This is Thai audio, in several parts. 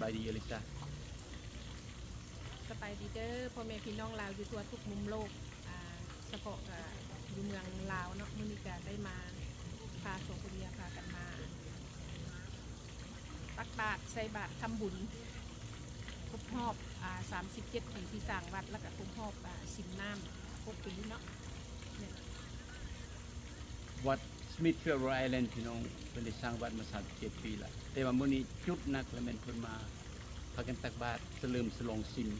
บายดีอลิซาสบายดีเด้อพ่อแม่พี่น้องลาวอยู่ทั่วทุกมุมโลกเฉพาะอยู่เมืองลาวเนาะมื้อนี้ก็ได้มาพาโสคนเดียพากันมาตักบาตรใส่บาตรทำบุญครบรอบ37 ปีที่สร้างวัดแล้วก็ครบรอบสินน้ำ6 ปีเนาะเนี่ย วัดสมิธฟิลด์ไอแลนด์พี่น้องเป็นได้สร้างวัดมา37 ปีละแต่ว่ามื้อนี้จุดนักและแม่นเพิ่นมาพากันตักบาตรเฉลิมฉลองศีล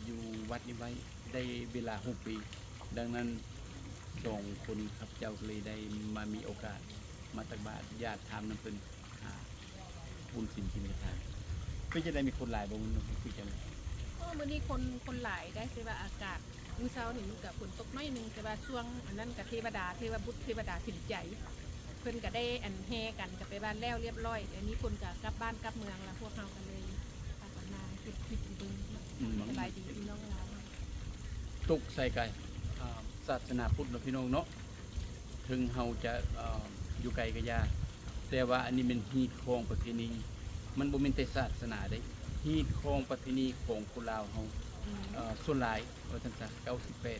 อยู่วัดนี้ไว้ได้เวลา6 ปี ดังนั้น2 คนครับเจ้าก็เลยได้มามีโอกาสมาตักบาตรญาติถามนำเพิ่นหาบุญศีลกินทานเพื่อจะได้มีคนหลายบ่มื้อนี้คุยกัน มื้อนี้คนหลายได้แต่ว่าอากาศมื้อเช้านี่มันก็ฝนตกน้อยนึงแต่ว่าช่วงอันนั้นก็เทวดาบุตรเทวดาถึงใจเพิ่นก็ได้อันแห่กันก็ไปบ้านแล้วเรียบร้อยเดี๋ยวนี้คนก็กลับบ้านกลับเมืองแล้วพวกเฮากันเลยพากันมาเฮ็ดคลิปเบิ่งสบายดีพี่น้องลาว ตุกใส่ไก่ศาสนาพุทธเนาะพี่น้องเนาะถึงเฮาจะอยู่ไกลก็ยาแต่ว่าอันนี้เป็นฮีตของประเพณีมันบ่แม่นแต่ศาสนาเด้ฮีตของประเพณีของคนลาวเฮาส่วนหลายว่าซั่นซะ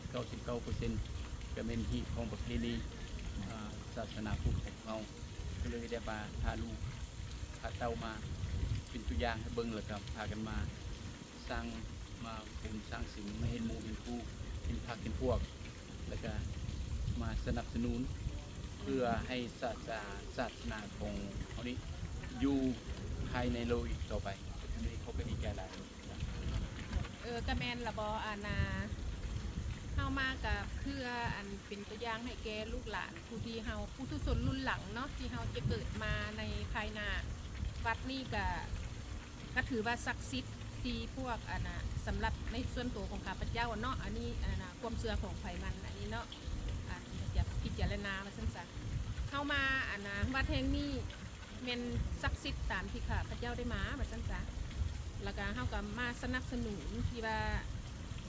98-99%ก็แม่นฮีตของประเพณีศาสนาพุทธของเฮาก็เลยได้มาพาลูกพาเต้ามาเป็นตัวอย่างให้เบิ่งแล้วก็พากันมาสร้างมาเป็นสร้างสิ่งมาเห็นหมู่เห็นคู่เห็นพรรคเห็นพวกแล้วก็มาสนับสนุนเพื่อให้ศาสนาของเขานี้อยู่ภายในโลกอีกต่อไปอันนี้เขาก็ดีใจหลาย ก็แม่นละบ่เฮามากับเพื่ออันเป็นตัวอย่างให้แก่ลูกหลานผู้ที่เฮาผู้ทุชนรุ่นหลังเนาะที่เฮาจะเกิดมาในภายหน้าวัดนี้ก็ถือว่าศักดิ์สิทธิ์ที่พวกสำหรับในส่วนตัวของข้าพเจ้าเนาะอันนี้ความเชื่อของไผมันอันนี้เนาะจะพิจารณาว่าซั่นซะเข้ามาวัดแห่งนี้แม่นศักดิ์สิทธิ์ตามที่ข้าพเจ้าได้มาว่าซั่นซะแล้วก็เฮาก็มาสนับสนุนที่ว่า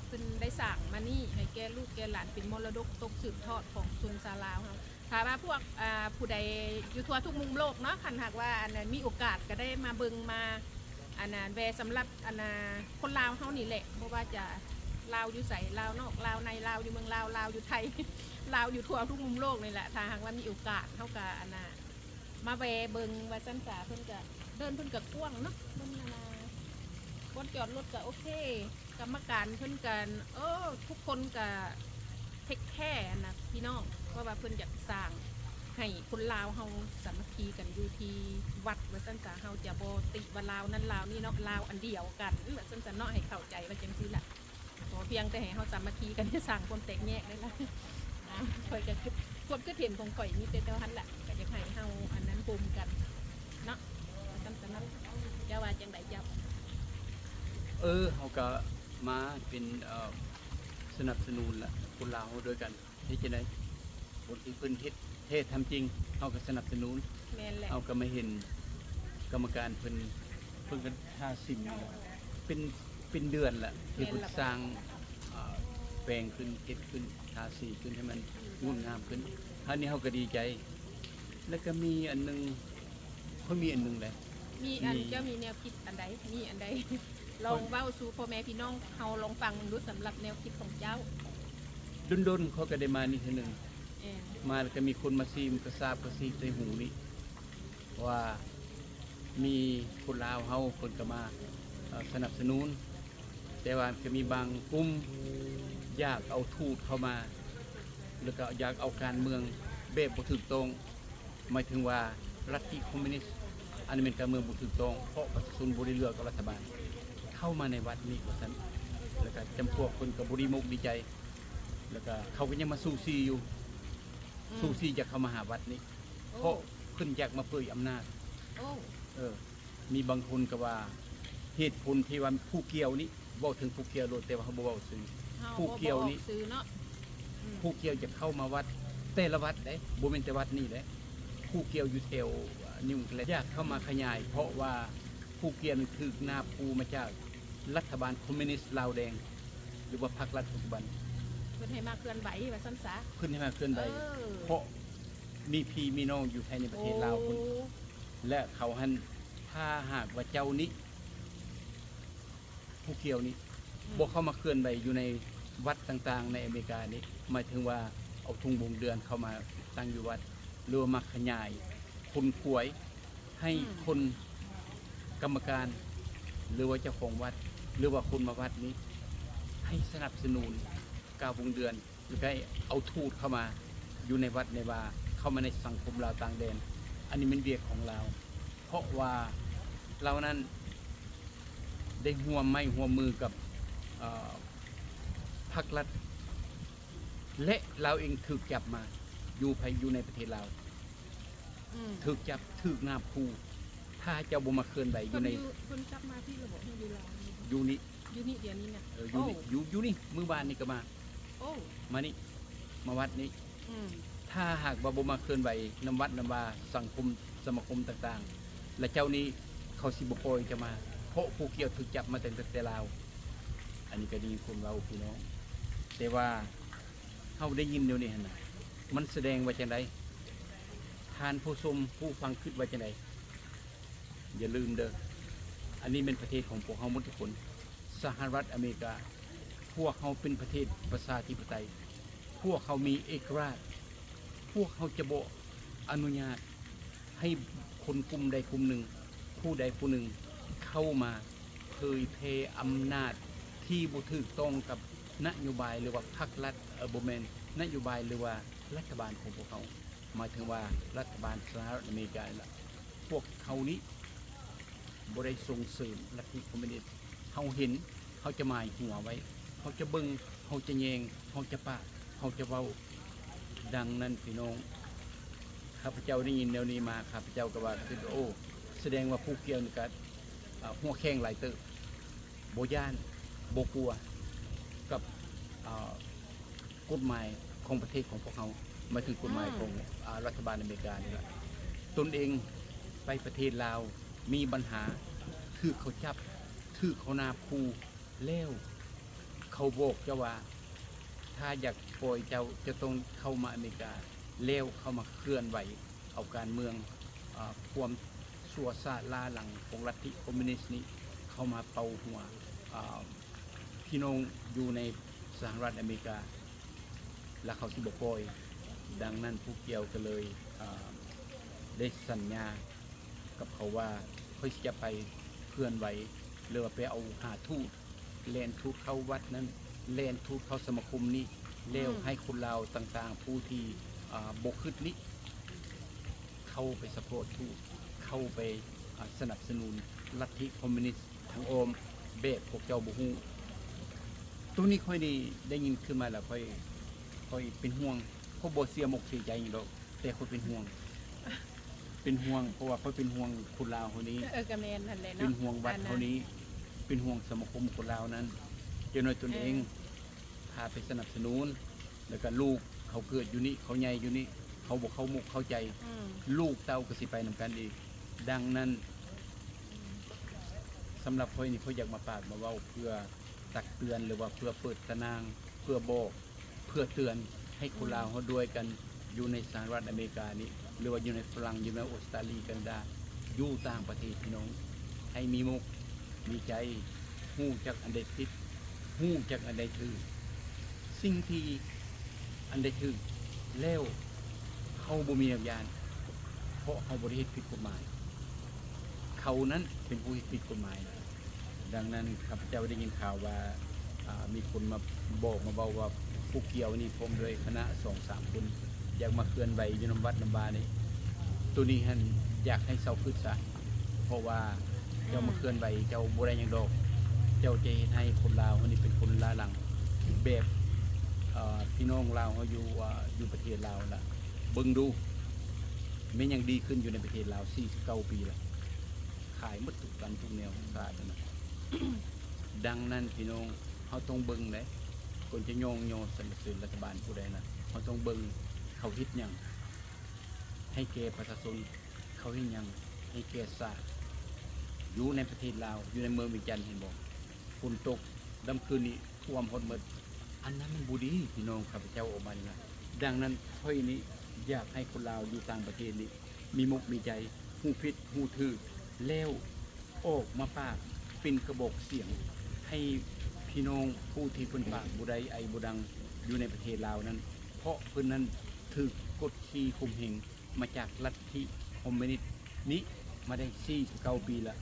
เพิ่นได้สร้างมานี่ให้แก่ลูกแก่หลานเป็นมรดกตกสืบทอดของชนชาวลาวเฮาถ้าว่าพวกผู้ใดอยู่ทั่วทุกมุมโลกเนาะคันหากว่ามีโอกาสก็ได้มาเบิ่งมาแวสำหรับคนลาวเฮานี่แหละเพราะว่าจะลาวอยู่ไสลาวนอกลาวในลาวอยู่เมืองลาวลาวอยู่ไทย ลาวอยู่ทั่วทุกมุมโลกนี่แหละถ้าหากว่ามีโอกาสเฮาก็มาแวเบิ่งว่าซั่นซะเพิ่นก็เดินเพิ่นก็กว้างเนาะเพิ่นบนจอดรถก็โอเคกรรมการเพิ่นกันทุกคนก็เทคแค่นะพี่น้องเพราะว่าเพิ่นอยากสร้างให้คนลาวเฮาสามัคคีกันอยู่ที่วัดว่าซั่นซะเฮาจะบ่ติว่าลาวนั้นลาวนี่เนาะลาวอันเดียวกันว่าซั่นซะเนาะให้เข้าใจว่าจังซี่ล่ะขอเพียงแต่ให้เฮาสามัคคีกันสร้างความแตกแยกได้ละข่อยก็ความคิดเห็นของข่อยมีแต่เท่านั้นแหละก็อยากให้เฮาอันนั้นร่วมกันเนาะว่าซั่นซะเนาะเจ้าว่าจังได๋เจ้าเขาก็มาเป็นสนับสนุนละคนลาวด้วยกันที่จะได้บทที่เพิ่นเทศทำจริงเขาก็สนับสนุนแม่นแหละเขาก็ไม่เห็นกรรมการเพิ่นก็ท่าสิ่งเป็นเดือนละที่เพิ่นสร้างแปลงขึ้นเฮ็ดขึ้นทาสีขึ้นให้มันงดงามขึ้นท่านนี้เขาก็ดีใจแล้วก็มีอันนึงเขามีอันนึงแหละมีเจ้ามีแนวคิดอันใดมีอันใดลองเว้าสู่พ่อแม่พี่น้องเฮาลองฟังดูสำหรับแนวคิดของเจ้าดนเขาก็ได้มานี่ทีนึงมาแล้วก็มีคนมาซีมกระซาบกระซีใส่หูนี่ว่ามีคนลาวเฮาคนก็มาสนับสนุนแต่ว่าจะมีบางกลุ่มอยากเอาทูตเข้ามาแล้วก็อยากเอาการเมืองแบบบ่ถูกต้องหมายถึงว่าลัทธิคอมมิวนิสต์อันนี้เป็นการเมืองบ่ถูกต้องเพราะประชาชนบ่ได้เลือกรัฐบาลเข้ามาในวัดนี้ว่าซั่นแล้วก็จำพวกคนก็บ่ดีมุกดีใจแล้วก็เขาก็ยังมาสู้ซีอยู่สู้ซีจะเข้ามาหาวัดนี้เพราะเพิ่นอยากมาเผยอำนาจมีบางคนก็ว่าเหตุผลที่ว่าผู้เกี่ยวนี้เว้าถึงผู้เกี่ยวโลดแต่ว่าเขาบ่เว้าซื่อผู้เกี่ยวนี้ผู้เกี่ยวจะเข้ามาวัดแต่ละวัดเด้บ่แม่นแต่วัดนี้เด้ผู้เกี่ยวอยู่แถวนิวเคลียร์อยากเข้ามาขยายเพราะว่าผู้เกี่ยวถูกนาปูมาจากรัฐบาลคอมมิวนิสต์ลาวแดงหรือว่าพรรครัฐปัจจุบันเพิ่นให้มาเคลื่อนไหวว่าซั่นซะเพิ่นให้มาเคลื่อนไหวเพราะมีพี่มีน้องอยู่ภายในประเทศลาวคนและเขาหัน ถ้าหากว่าเจ้านี้ผู้เกี่ยวนี้บ่เข้ามาเคลื่อนไหวอยู่ในวัดต่างๆในอเมริกานี้หมายถึงว่าเอาทุ่งบงเดือนเข้ามาตั้งอยู่วัดหรือว่ามาขยายคนขวยให้คนกรรมการหรือว่าเจ้าของวัดหรือว่าคนมาวัดนี้ให้สนับสนุนกาวงเดือนหรือให้เอาทูตเข้ามาอยู่ในวัดในวาเข้ามาในสังคมลาวต่างแดนอันนี้เป็นเบียกของเราเพราะว่าเรานั้นได้ห่วมไม้ห่วมมือกับพรรครัฐและเราเองถูกจับมาอยู่ในประเทศเราถูกจับถูกนาภูถ้าเจ้าบ่มาเคลื่อนไหวอยู่ในคนจับมาที่ระบบอยู่ลาวอยู่นี่อยู่นี่เดี๋ยวนี้เนี่ยอยู่นี่มือบานนี่ก็มามานี่มาวัดนี้ถ้าหากบ่มาเคลื่อนไหวนำวัดนำวาสังคมสมาคมต่างๆและเจ้านี้เขาสิบ่ปล่อยจะมาเพราะผู้เกี่ยวถูกจับมาตั้งแต่ลาวอันนี้ก็ดีคนเราพี่น้องแต่ว่าเขาได้ยินเดี๋ยวนี้นะมันแสดงว่าจังไดทานผู้ชมผู้ฟังคิดว่าจังไดอย่าลืมเด้ออันนี้เป็นประเทศของพวกเขาหมดทุกคนสหรัฐอเมริกาพวกเขาเป็นประเทศประชาธิปไตยพวกเขามีเอกราชพวกเขาจะบ่อนุญาตให้คนกลุ่มใดกลุ่มหนึ่งผู้ใดผู้หนึ่งเข้ามาเผยแพร่อำนาจที่บ่ถูกต้องกับนโยบายหรือว่าพรรครัฐบ่แม่นนโยบายหรือว่ารัฐบาลของพวกเขาหมายถึงว่ารัฐบาลสหรัฐอเมริกาล่ะพวกเขานี้บ่ได้ส่งเสริมลัทธิคอมมิวนิสต์เขาเห็นเขาจะหมายหัวไว้เขาจะเบิ่งเขาจะแยงเขาจะปะเขาจะเว้าดังนั้นพี่น้องข้าพเจ้าได้ยินแนวนี้มาข้าพเจ้าก็ว่าโอ้แสดงว่าผู้เกี่ยวนี่ก็หัวแข้งหลายเติบบ่ย่านบ่กลัวกับกฎหมายของประเทศของพวกเขาหมายถึงกฎหมายของรัฐบาลอเมริกานี่แหละตนเองไปประเทศลาวมีปัญหาถือเขาจับถือเขานาภูแล้วเขาบอกเจ้าว่าถ้าอยากปล่อยเจ้าจะต้องเข้ามาอเมริกาแล้วเข้ามาเคลื่อนไหวเอาการเมืองความสัวซาลาหลังของลัทธิคอมมิวนิสต์นี้เข้ามาเป่าหัวพี่น้องอยู่ในสหรัฐอเมริกาและเขาสิบปล่อยดังนั้นผู้เกี่ยวก็เลยได้สัญญากับเขาว่าเขาจะไปเคลื่อนไหวหรือว่าไปเอาหาทูตแลนทูตเข้าวัดนั้นแลนทูตเข้าสมาคมนี้เลี้ยวให้คนลาวต่างๆผู้ที่บกขึ้นนี้เข้าไปสปอร์ตทูตเข้าไปสนับสนุนลัทธิคอมมิวนิสต์ทั้งโอมเบะพวกเจ้าบุฮูตัวนี้ค่อยได้ยินขึ้นมาแล้วค่อยเป็นห่วงเพราะบ่เสียมกเสียใจอย่างดอกแต่ค่อยเป็นห่วงเพราะว่าค่อยเป็นห่วงคนลาวคนนี้เป็นห่วงวัดเขานี้เป็นห่วงสมาคมคนลาวนั้นเจ้าหน้าตนเองพาไปสนับสนุนแล้วก็ลูกเขาเกิดอยู่นี่เขาใหญ่อยู่นี่เขาบอกเขามุกเข้าใจลูกเต้าก็สิไปนำกันอีกดังนั้นสำหรับค่อยนี่เขาอยากมาปากมาเว้าเพื่อตักเตือนหรือว่าเพื่อเปิดตะนางเพื่อบอกเพื่อเตือนให้คนลาวเขาด้วยกันอยู่ในสหรัฐอเมริกานี้หรือว่าอยู่ในฝรั่งอยู่ในออสเตรเลียกันได้อยู่ต่างประเทศพี่น้องให้มีมุกมีใจหู้จักอันใดผิดหู้จักอันใดถือสิ่งที่อันใดถือแล้วเขาบ่มีญาณเพราะเขาบริเหตุผิดกฎหมายเขานั้นเป็นผู้ผิดกฎหมายดังนั้นข้าพเจ้าได้ยินข่าวว่ามีคนมาบอกมาเบาว่าผู้เกี่ยวนี่ผมโดยคณะ 2-3 คนอยากมาเคลื่อนไหวอยู่น้ำวัดน้ำบานี่ตัวนี้ท่านอยากให้เศร้าขึ้นซะเพราะว่าเจ้ามาเคลื่อนไหวเจ้าบ่ได้หยังดอกเจ้าจะให้คนลาวคนนี้เป็นคนล้าหลังแบบพี่น้องลาวเขาอยู่ประเทศลาวล่ะเบิ่งดูมันยังดีขึ้นอยู่ในประเทศลาว49 ปีแล้วขายหมดทุกกันทุกแนวขายนะ ดังนั้นพี่น้องเขาต้องเบิ่งเลยคนจะโยงสนับสนุนรัฐบาลผู้ใดนะเขาต้องเบิ่งเขาฮิตยังให้แก่ประชาชนเขาฮิตยังให้แก่ศาสตร์อยู่ในประเทศลาวอยู่ในเมืองวิจันทร์เห็นบอกฝนตกดำคืนนี้ท่วมหมดหมดอันนั้นมันบูดีพี่น้องข้าพเจ้าออกมานะดังนั้นค่อยนี้อยากให้คนลาวอยู่ต่างประเทศนี้มีมุกมีใจหูพิษหูถือแล้ว ออกมาปากเป็นกระบอกเสียงให้พี่น้องผู้ที่เพิ่นปากบุไดไอบุดังอยู่ในประเทศลาวนั้นเพราะเพิ่นนั้นถูกกดขี่ข่มเหงมาจากลัทธิคอมมิวนิสต์นี้มาได้49 ปีละ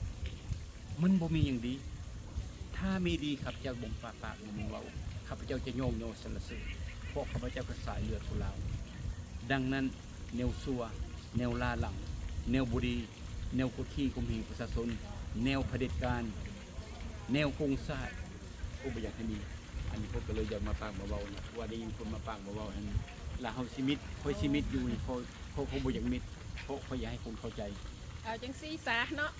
มันบ่มีอย่างดี ถ้ามีดีข้าพเจ้าบ่งปากมึงเว้าข้าพเจ้าจะโยงโยสรรเสริญเพราะข้าพเจ้าก็สายเลือดของเราดังนั้นแนวซัวแนวลาหลังแนวบุรีแนวกดขี่ข่มเหงประชาชนแนวเผด็จการแนวโกงชาติก็บ่อยากให้มีอันนี้ผมก็เลยอยากมาปากมาเว้านะว่าได้ยินคนมาปากมาเว้าอันนี้แล้วเฮาชีวิตค่อยชีวิตอยู่นี่เขาบ่อยากมิดเพราะเขาอยากให้คนเข้าใจ เอาจังซี่ซะเนาะ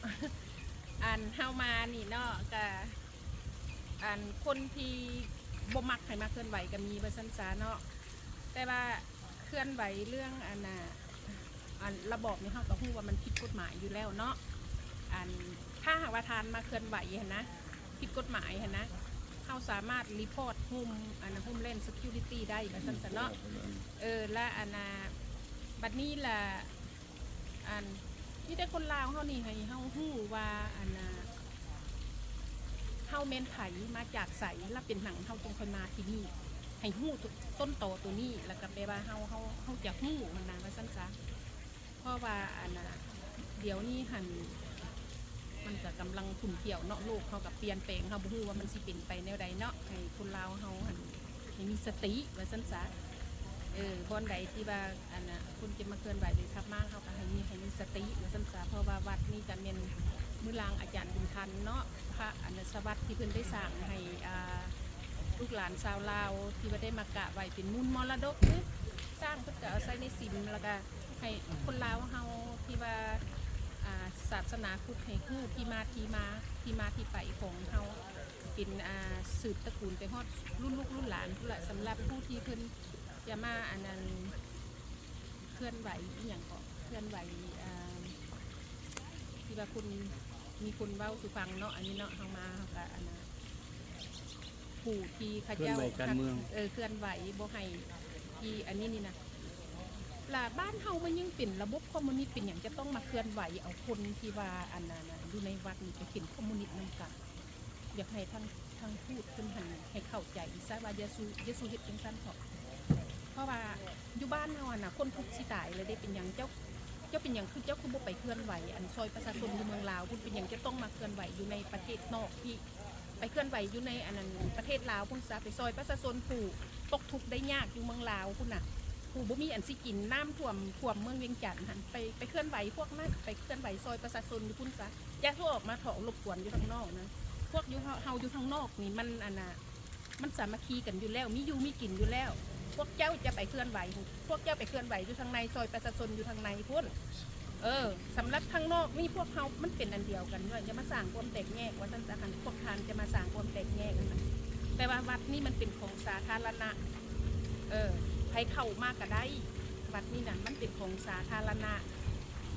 อันเฮามานี่เนาะก็อันคนที่บ่มักให้มาเคลื่อนไหวก็มีว่าซั่นซะเนาะแต่ว่าเคลื่อนไหวเรื่องอันน่ะอันระบอบนี่เฮาก็ฮู้ว่ามันผิดกฎหมายอยู่แล้วเนาะอันถ้าหากว่าทานมาเคลื่อนไหวหั่นนะผิดกฎหมายหั่นนะเฮาสามารถรีพอร์ตหุ้มอันนะหุ้มเล่น security ได้ว่าซั่นซะเนาะและอันน่ะบัดนี้ล่ะอันนี่ได้คนลาวเฮานี่ให้เฮาฮู้ว่าอันน่ะเฮาแม่นไผมาจากไสแล้วเป็นหนังเฮาจงค่อยมาที่นี่ให้ฮู้ต้นตอตัวนี้แล้วก็แปลว่าเฮาจะฮู้มันนะว่าซั่นซะเพราะว่าอันน่ะเดี๋ยวนี้หั่นมันก็กำลังขุ่นเกี่ยวเนาะโลกเฮากับเปลี่ยนแปลงเฮาบ่ฮู้ว่ามันสิเป็นไปแนวใดเนาะให้คนลาวเฮาหั่นให้มีสติว่าซั่นซะบอนใดที่ว่าอันน่ะคุณจะมาเคลื่อนไหวหรือทับมากเขาก็ให้มีสติมาสันสาเพราะว่าวัดนี่จะเป็นมือลางอาจารย์บุญทันเนาะพระอนุสวัสดิ์ที่เพิ่นได้สร้างให้ลูกหลานชาวลาวที่ว่าได้มากะไว้เป็นมูลมรดกสร้างเพื่อจะเอาใช้ในศีลแล้วก็ให้คนลาวเฮาที่ว่าศาสนาพุทธให้ฮู้ที่มาที่ไปของเฮาเป็นสืบตระกูลไปฮอดรุ่นลูกรุ่นหลานผู้ละสำหรับผู้ที่เพิ่นจะมาอันนั้นเคลื่อนไหวอย่างก็เคลื่อนไหวที่ว่าคุณมีคนเว้าสุฟังเนาะอันนี้เนาะเฮามาเฮาก็อันนั้นผู้ที่ข้าเจ้าเคลื่อนไหวบ่ให้ที่อันนี้นี่นะล่ะบ้านเฮามันยังเป็นระบบคอมมิวนิสต์เป็นอย่างจะต้องมาเคลื่อนไหวเอาคนที่ว่าอันนั้นอยู่ในวัดนี่จะเป็นคอมมิวนิสต์นำกันอยากให้ทั้งพูดขึ้นหันให้เข้าใจซะว่าเยซูเฮ็ดจังซั่นเถาะเพราะว่าอยู่บ้านเฮาน่ะคนทุกข์สิตายเลยได้เป็นอย่างเจ้าเป็นอย่างคือเจ้าคือบ่ไปเคลื่อนไหวอันซอยประชาชนอยู่เมืองลาวคุณเป็นอย่างจะต้องมาเคลื่อนไหวอยู่ในประเทศนอกที่ไปเคลื่อนไหวอยู่ในอันนั้นประเทศลาวคุณซะไปซอยประชาชนผู้ตกทุกข์ได้ยากอยู่เมืองลาวคุณน่ะผู้บ่มีอันสิกินน้ำท่วมเมืองเวียงจันทน์หันไปเคลื่อนไหวพวกนั้นไปเคลื่อนไหวซอยประชาชนอยู่คุณซะอย่าโทรออกมาเถาะรบกวนอยู่ข้างนอกนะพวกอยู่เฮาอยู่ข้างนอกนี่มันอันน่ะมันสามัคคีกันอยู่แล้วมีอยู่มีกินอยู่แล้วพวกเจ้าจะไปเคลื่อนไหวพวกเจ้าไปเคลื่อนไหวอยู่ทางในซอยประชาชนอยู่ทางในพุ่นสำหรับทางนอกนี่พวกเขามันเป็นอันเดียวกันด้วยจะมาสร้างความแตกแยกว่าท่านจะหันพวกทานจะมาสร้างความแตกแยกกันแต่ว่าวัดนี่มันเป็นของสาธารณะใครเข้ามากก็ได้วัดนี่น่ะมันเป็นของสาธารณะ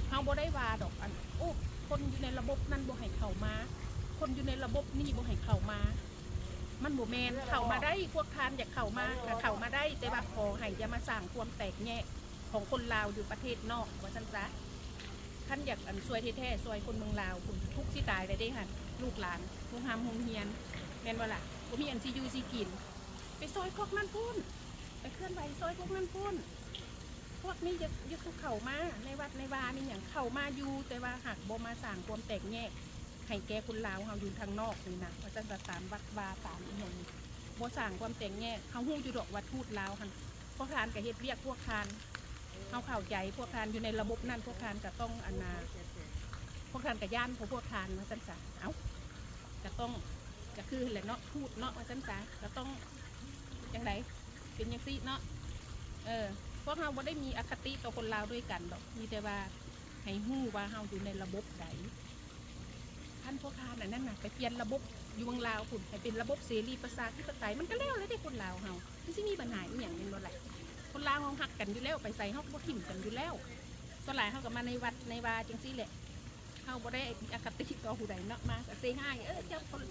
เขาบ่ได้ว่าดอกอันโอ้คนอยู่ในระบบนั่นบ่ให้เข้ามาคนอยู่ในระบบนี่บ่ให้เข้ามามันบ่แมนเข้ามาได้พวกทานอยากเข้ามาก็เข้ามาได้แต่ว่าขอให้อย่ามาสร้างความแตกแยกของคนลาวอยู่ประเทศนอกว่าซั่นซะท่านอยากอันซวยแท้ๆซวยคนเมืองลาวคุณทุกข์สิตายเลยได้หั่นลูกหลานโรงโรงเรียนแม่นว่าล่ะบ่มีอันสิอยู่สิกินไปซอยพวกนั้นพุ่นไปเคลื่อนไหวซอยพวกนั้นพุ่นพวกนี้อย่าเข้ามาในวัดในวานี่หยังเข้ามาอยู่แต่ว่าหากบ่มาสร้างความแตกแยกให้แก่คนลาวเฮาอยู่ทางนอกนี่นะว่าจังจะตามวัดวาตามอีหยังบ่สร้างความแตกแยกเฮาฮู้อยู่ดอกว่าทูตลาวหั่นพวกทานก็เฮ็ดเวียกพวกทานเฮาเข้าใจพวกทานอยู่ในระบบนั้นพวกทานก็ต้องอันน่ะพวกทานก็ย่านพวกทานว่าซั่นซะเอ้าก็ต้องก็คือแหละเนาะทูตเนาะว่าซั่นซะก็ต้องจังได๋เป็นจังซี่เนาะพวกเฮาบ่ได้มีอคติต่อคนลาวด้วยกันดอกมีแต่ว่าให้ฮู้ว่าเฮาอยู่ในระบบใดท่านพวกทานนั่นน่ะไปเปลี่ยนระบบอยู่เมืองลาวพุ่นให้เป็นระบบเสรีประชาธิปไตยมันก็แล้วเลยได้คนลาวเฮามันสิมีปัญหาอีหยังนึงบ่ล่ะคนลาวเฮาฮักกันอยู่แล้วไปใส่เฮาบ่ทิ่มกันอยู่แล้วส่วนหลายเฮาก็มาในวัดในวาจังซี่แหละเฮาบ่ได้อคติต่อผู้ใดเนาะมาก็เซง่ายเจ้าคน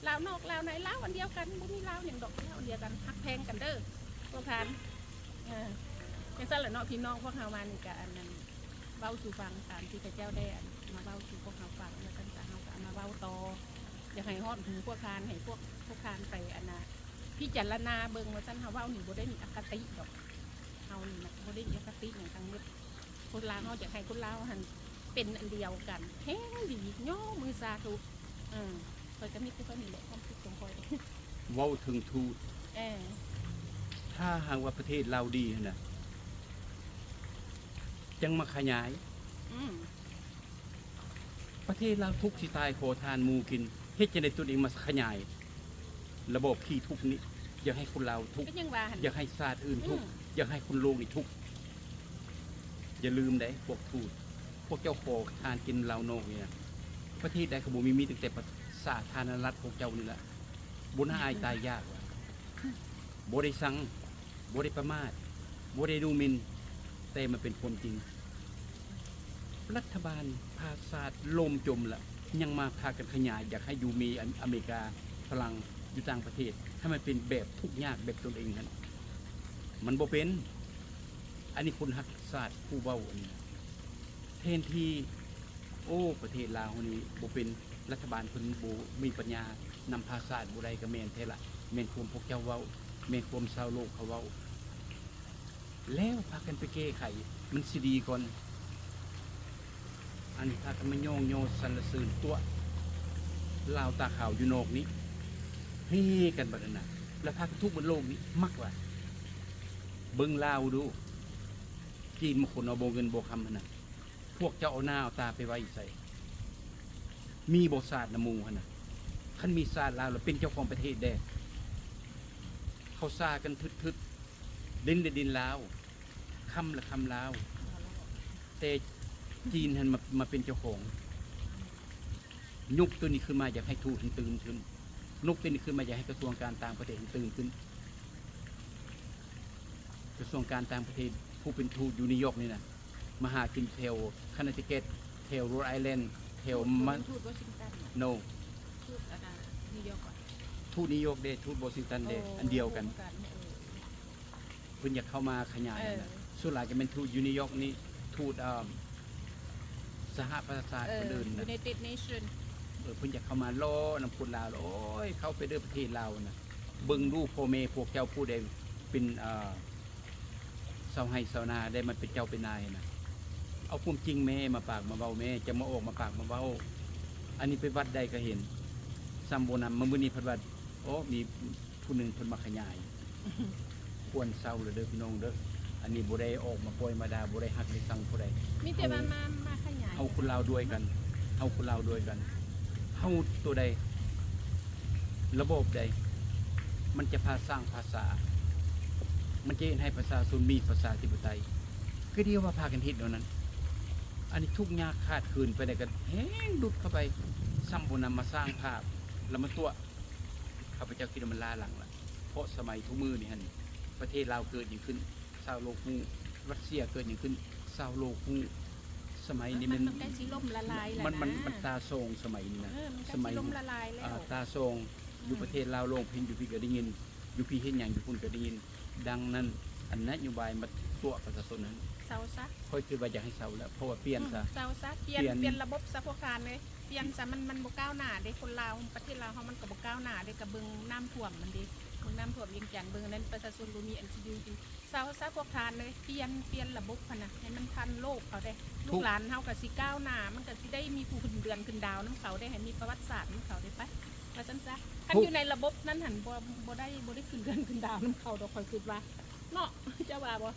ลาวนอกลาวในลาวอันเดียวกันบ่มีลาวหยังดอกลาวอันเดียวกันฮักแพงกันเด้อพวกทานจังซั่นแหละเนาะพี่น้องพวกเฮามานี่ก็อันนั้น เว้าสู่ฟังตามที่พระเจ้าได้มาเว้าสู่พวกเราฟังแล้วกันจะเฮาก็เอามาเว้าต่ออยากให้ฮอดหูพวกคานให้พวกคานไปพิจารณาเบิ่งว่าซั่นเฮาเว้านี่บ่ได้มีอคติดอกเฮานี่นะบ่ได้มีอคติหยังทั้งหมดคนลาวเฮาอยากให้คนลาวหั่นเป็นอันเดียวกันแฮงดีย่อมือสาธุข้อยก็มีแต่คนนี้แหละความคิดของข้อย เว้าถึงทูต เออ ถ้าหากว่าประเทศเราดีนะจังมาขยาย อืม ประเทศเราทุกสิตายขอทานหมูกินเฮ็ดจะได้ตัวเองมาขยาย ระบบที่ทุกนี้อยากให้คนเราทุก ก็ยังว่าหั่น อยากให้ชาติอื่นทุก อืม อยากให้คนโลกนี่ทุกอย่าลืมได้พวกทูตพวกเจ้าขอทานกินเราโนกเนี่ยประเทศใดขบมีตั้งแต่สาธารณรัฐพวกเจ้านี่แหละบุญอายตายยากว่ะบ่ได้สังบ่ได้ประมาทบ่ได้ดูหมินแต่มันเป็นความจริง รัฐบาลพาศาสตร์ลมจมละยังมาพากันขยายอยากให้อยู่มีอเมริกาฝรั่งอยู่ต่างประเทศถ้ามันเป็นแบบทุกข์ยากแบบตนเองนั้นมันบ่เป็นอันนี้คุณฮักศาสตร์ผู้เว้าอันนี้แทนที่โอ้ประเทศลาวนี้บ่เป็นรัฐบาลเพิ่นบ่มีปัญญานำภาษาบ่ได้ก็แม่นแท้ละแม่นความพวกเจ้าเว้าแม่นความชาวโลกเขาเว้าแล้วพากันไปแก้ไขมันสิดีก่อนอันนี้พากันมาโยงโยสรรเสริญตัวลาวตาขาวอยู่นอกนี้เฮ้กันบัดนั้นน่ะแล้วพากันทุกบนโลกนี้มักว่าเบิ่งลาวดูจีนมาคนเอาโบเงินโบคำหั่นน่ะพวกเจ้าเอาหน้าเอาตาไปไว้ใส่มีบทศาสตร์นำมูหั่นน่ะคันมีศาสตร์ลาวแล้วเป็นเจ้าของประเทศแด้เขาซากันทึดๆดินละดินลาวคำละคำลาวแต่จีนหันมาเป็นเจ้าของยุคตัวนี้ขึ้นมาอยากให้ทูตตื่นขึ้นนุกตัวนี้ขึ้นมาอยากให้กระทรวงการต่างประเทศตื่นขึ้นกระทรวงการต่างประเทศผู้เป็นทูตอยู่นิวยอร์กนี่นะมาหากินเทลคอนเนติเกตเทลโรดไอแลนด์เทลมัน ทูตวอชิงตัน โน ทูตนิวยอร์กก่อน ทูตนิวยอร์กเดย์ทูตวอชิงตันเดย์อันเดียวกันเพิ่นอยากเข้ามาขยายนะส่วนหลายจะเป็นทูตอยู่นิวยอร์กนี่ทูตสหประชาชาติคนอื่นนะ United Nation เพิ่นอยากเข้ามาล้อนำคนลาวโอ้ยเข้าไปเด้อประเทศลาวนะเบิ่งดูพ่อแม่พวกเจ้าผู้ใดเป็นชาวไร่ชาวนาได้มันเป็นเจ้าเป็นนายนะเอาความจริงแม่มาปากมาเว้าแม่จะมาออกมาปากมาเว้าอันนี้ไปวัดใดก็เห็นซัมโบนำมื้อนี้เพิ่นว่าโอ้มีผู้หนึงเพิ่นมาขยาย ควรเศร้าเลยเด้อพี่น้องเด้ออันนี้บ่ได้ออกมาปล่อยมาด่าบ่ได้ฮักได้สั่งผู้ใด มีแต่มาขยาย เฮาคนลาวด้วยกันเฮาคนลาวด้วยกันเฮาตัวใดระบบใดมันจะพาสร้างภาษามันจะเห็นให้ประชาชนมีภาษาธิปไตยก็เดียวว่าพากันเฮ็ดเท่านั้นอันนี้ทุกยากขาดคืนไปได้กันแห้งดุดเข้าไปซ้ำบ่นำมาสร้างภาพแล้วมันตัวข้าพเจ้าคิดว่ามันล้าหลังละเพราะสมัยทุกมือนี่หั่นประเทศลาวเกิดยิ่งขึ้นชาวโลกฮู้รัสเซียเกิดยิ่งขึ้นชาวโลกฮู้สมัยนี้มัน ใกล้สิล่มละลายแล้วนะ มันตาโซงสมัยนี้นะ มันใก ส ล้ มัย สิล่มละลายแล้ว ตาโซงอยู่ประเทศลาวโลงพินอยู่พี่ก็ได้ยินอยู่พี่เห็นอย่างอยู่พุ่นก็ได้ยินดังนั้นอันนโยบายมาตัวประชาชนนั้น เซาซะ ค่อยคิดว่าอยากให้เศร้าแล้วเพราะว่าเปลี่ยนซะ เซาซะเปลี่ยนระบบซะพวกคานเลยเปลี่ยนซะมันบ่ก้าวหน้าเด้คนลาวประเทศลาวเฮามันก็บ่ก้าวหน้าเด้กับเบิ่งน้ำท่วมมันเด้เบิ่งน้ำท่วมเวียงจันทน์เบิ่งนั้นประชาชนบ่มีอันสิอยู่จริงเซาซะพวกคานเลยเปลี่ยนระบบพุ่นน่ะให้มันทันโลกเขาได้ลูกหลานเฮาก็สิก้าวหน้ามันก็สิได้มีผู้ขึ้นเดือนขึ้นดาวนํเขาได้ให้มีประวัติศาสตร์นํเขาได้ไปว่าซั่นซะคันอยู่ในระบบนั้นหันบ่ได้ขึ้นเดือนขึ้นดาวนํเขาดอกค่อยคิดว่าเนาะเจ้าว่าบ่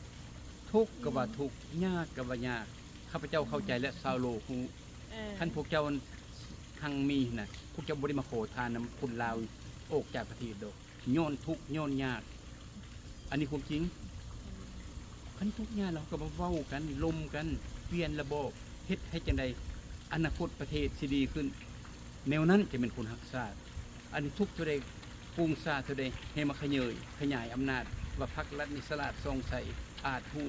ทุกข์ก็ว่าทุกข์ยากก็ว่ายากข้าพเจ้าเข้าใจและชาวโลกฮู้ท่านพวกเจ้าทางมีนะพวกเจ้าบ่ได้มาขอทานนำคนลาวออกจากประเทศดอกย้อนทุกข์ย้อนยากอันนี้ความจริงคันทุกข์ยากเราก็มาเว้ากันลมกันเปลี่ยนระบบเฮ็ดให้จังไดอนาคตประเทศสิดีขึ้นแนวนั้นจะเป็นคนรักษาอันนี้ทุกข์เท่าใดปรุงซาเท่าใดให้มาขยายอำนาจว่าพรรครัฐนิสราชทรงใส่อาจผู้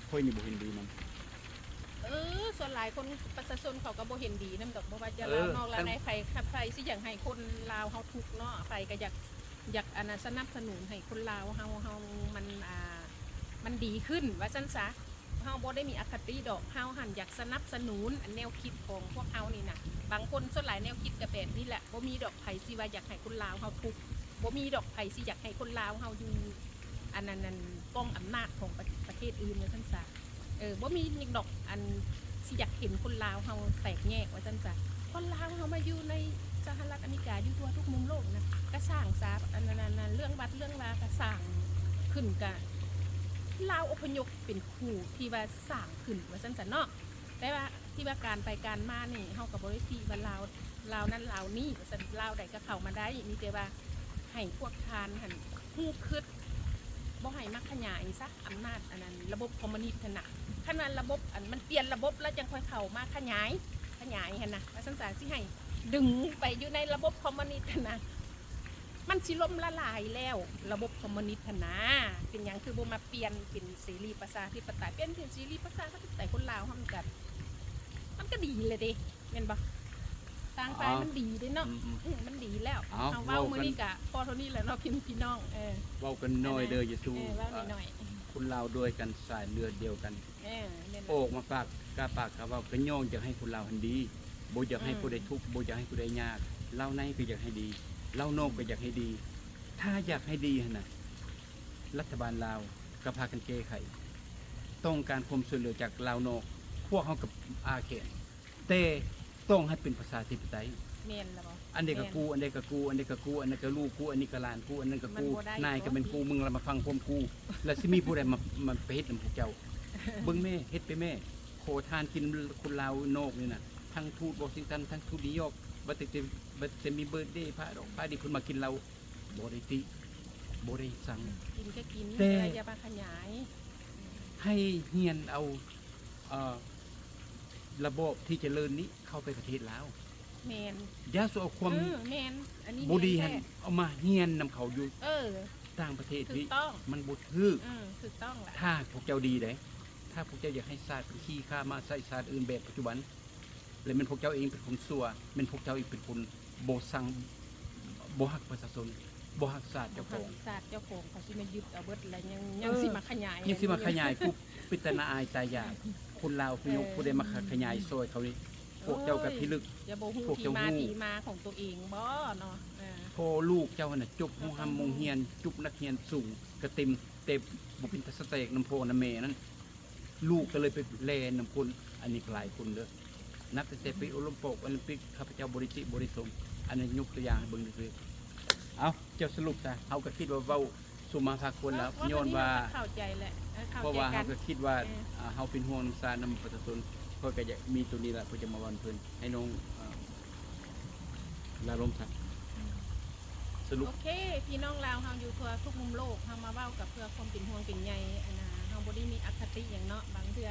ค่อยนี่บ่เห็นดีมัน ส่วนหลายคนประชาชนเขาก็บ่เห็นดีนำดอกบ่ว่าจะลาวนอกลาวในไผสิอยากให้คนลาวเฮาทุกข์เนาะไผก็อยากสนับสนุนให้คนลาวเฮามันดีขึ้นว่าซั่นซะ เฮาบ่ได้มีอคติดอกเฮาหันอยากสนับสนุนอันแนวคิดของพวกเฮานี่นะบางคนส่วนหลายแนวคิดก็แบบนี้แหละบ่มีดอกไผสิว่าอยากให้คนลาวเฮาทุกข์บ่มีดอกไผสิอยากให้คนลาวเฮาอยู่อันนั้นป้องอำนาจของประเทศอื่นว่าซั่นซะบ่มีดอกอันสิอยากเห็นคนลาวเฮาแตกแยกว่าซั่นซะคนลาวเฮามาอยู่ในสหรัฐอเมริกาอยู่ทั่วทุกมุมโลกนะก็สร้างซาอันนั้นเรื่องวัดเรื่องว่าก็สร้างขึ้นก็ลาวอพยพเป็นคู่ที่ว่าสร้างขึ้นว่าซั่นซะเนาะแต่ว่าที่ว่าการไปการมานี่เฮาก็บ่ได้ที่ว่าลาวนั้นลาวนี้ว่าซั่นลาวใดก็เข้ามาได้มีแต่ว่าให้พวกทานหั่นฮู้คิดบ่ให้มักขยายซะอำนาจอันนั้นระบบคอมมิวนิสต์นั่นน่ะคันว่าระบบอันมันเปลี่ยนระบบแล้วจังค่อยเข้ามาขยายหั่นน่ะว่าซั่นซะสิให้ดึงไปอยู่ในระบบคอมมิวนิสต์หั่นน่ะมันสิล่มละลายแล้วระบบคอมมิวนิสต์หั่นน่ะเป็นหยังคือบ่มาเปลี่ยนเป็นเสรีประชาธิปไตยเปลี่ยนเป็นเสรีประชาธิปไตยคนลาวเฮามันก็ดีเลยเด้แม่นบ่ทางไปมันดีเด้เนาะมันดีแล้วเฮาเว้ามื้อนี้ก็พอเท่านี้แหละเนาะพี่น้องเว้ากันน้อยเด้ออย่าสู้ เว้าน้อยคนลาวด้วยกันสายเลือดเดียวกันโอกมาปากกาปากกาเว้าก็ย่องอยากให้คนลาวหันดีบ่อยากให้ผู้ใดทุกข์บ่อยากให้ผู้ใดยากเล่าในก็อยากให้ดีเล่านอกก็อยากให้ดี ถ้าอยากให้ดีหั่นน่ะรัฐบาลลาวก็พากันแก้ไขต้องการความช่วยเหลือจากลาวนอกพวกเฮากับอาเขตแต่ต้องให้เป็นประชาธิปไตยแม่นล่ะบ่อันเด็กกับกูอันเด็กกับกูอันเด็กกับกูอันนั้นก็ลูกกูอันนี้ก็หลานกูอันนั้นก็กูนายก็เป็นกูมึงละมาฟังความกูแล้วสิมีผู้ใดมาไปเฮ็ดนำพวกเจ้าเบิ่งแม่เฮ็ดไปแม่โคทานกินคนลาวนอกนี่น่ะทั้งทูตวอชิงตันทั้งทูตนิวยอร์กบัดจะมีเบิร์ธเดย์พาดอกพาดีเพิ่นมากินเราบ่ได้ติบ่ได้สั่งกินก็กินแต่อย่ามาขยายให้เฮียนเอาระบบที่เจริญนี้เข้าไปประเทศลาวแม่นอย่าสู้เอาความแม่นอันนี้บ่ดีหั่นเอามาเฮียนนำเขาอยู่ต่างประเทศนี่มันบ่ถูกถูกต้องล่ะถ้าพวกเจ้าดีเด้ถ้าพวกเจ้าอยากให้ศาสตร์เป็นขี้ค่ามาใส่ศาสตร์อื่นแบบปัจจุบันแล้วมันพวกเจ้าเองเป็นคนชั่วมันพวกเจ้าเองเป็นคนบ่สั่งบ่ฮักประชาชนบ่ฮักศาสตร์เจ้าของเขาสิมายึดเอาเบิดแล้วยังสิมาขยายยังสิมาขยายปุ๊บปิตนาอายตายอยากคนลาวผู้ใดมาขยายซอยเขานี่พวกเจ้ากับพิลึกพวกเจ้าที่มาของตัวเองบ่เนาะพอลูกเจ้าน่ะจบโรงหำโรงเรียนจุบนักเรียนสูงกระเต็มบ่เป็นตะสเตกน้ำโพน้ำแม่นั้นลูกก็เลยไปแลน้ำคนอันนี้หลายคนเด้อนับแต่ปีโอลิมปิกข้าพเจ้าบริสุทธิ์อันนี้ยกตัวอย่างให้เบิ่งซื่อๆเอาเจ้าสรุปซะเฮาก็คิดว่าเว้าสุมาภาคนแล้วย้อนว่าเข้าใจแหละเพราะว่าเฮาก็คิดว่าเฮาเป็นห่วงน้ำตาลน้ำประชาชนเพิ่นก็อยากมีตัวนี้แหละเพิ่นจะมาวันเพิ่นให้น้องลาลมทักสรุปโอเคพี่น้องลาวเฮาอยู่ทั่วทุกมุมโลกเฮามาเว้ากับเพื่อความเป็นห่วงเป็นใยอันน่ะเฮาบ่ได้มีอคติหยังเนาะบางเทื่อ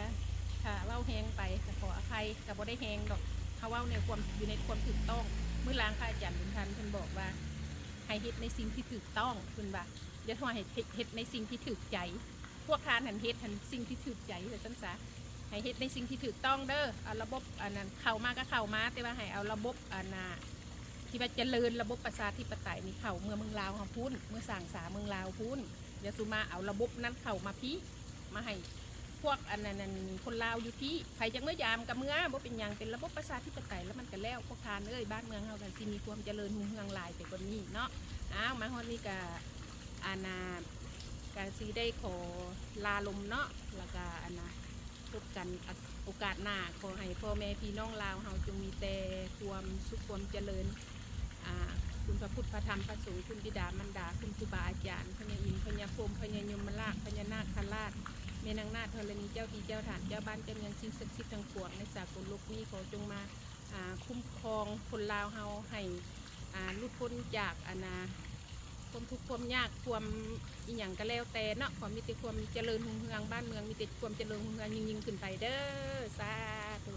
ถ้าเว้าแฮงไปก็ขออภัยก็บ่ได้แฮงดอกเฮาเว้าในความอยู่ในความถูกต้องมื้อหลังพระอาจารย์บุญทันเพิ่นบอกว่าให้เฮ็ดในสิ่งที่ถูกต้องเพิ่นว่าอย่าทอให้เฮ็ดในสิ่งที่ถูกใจพวกทานหันเฮ็ดหันสิ่งที่ถูกใจว่าซั่นซะให้เฮ็ดในสิ่งที่ถูกต้องเด้อเอาระบบอันนั้นเข้ามาก็เข้ามาแต่ว่าให้เอาระบบอันน่ะที่ว่าเจริญระบบประชาธิปไตยนี่เข้าเมืองลาวเฮาพู้นเมืองสร้างสาเมืองลาวพู้นอย่าสุมาเอาระบบนั้นเข้ามาพี่มาให้พวกอันนั้นคนลาวอยู่ที่ไผจังเมื่อยามกับเมื่อบ่เป็นหยังเป็นระบบประชาธิปไตยแล้วมันก็แล้วพวกทานเอ้ยบ้านเมืองเฮาก็สิมีความเจริญรุ่งเรืองหลายไปกว่านี้เนาะมาฮอดนี้ก็อานาการสิได้ขอลาลมเนาะแล้วก็อันน่ะพบกันโอกาสหน้าขอให้พ่อแม่พี่น้องลาวเฮาจงมีแต่ความสุขความเจริญคุณพระพุทธพระธรรมพระสงฆ์คุณบิดามารดาคุณครูบาอาจารย์พญาอินทร์พญาพรหมพญายมราชพญานาคราชแม่นางนาถธรณีเจ้าที่เจ้าฐานเจ้าบ้านเจ้าเมืองสิ่งศักดิ์สิทธิ์ทั้งปวงในสากลโลกนี้ขอจงมาคุ้มครองคนลาวเฮาให้หลุดพ้นจากความทุกข์ความยากความอีหยังก็แล้วแต่เนาะขอมีแต่ความเจริญรุ่งเรืองบ้านเมืองมีแต่ความเจริญรุ่งเรืองยิ่งขึ้นไปเด้อสาธุ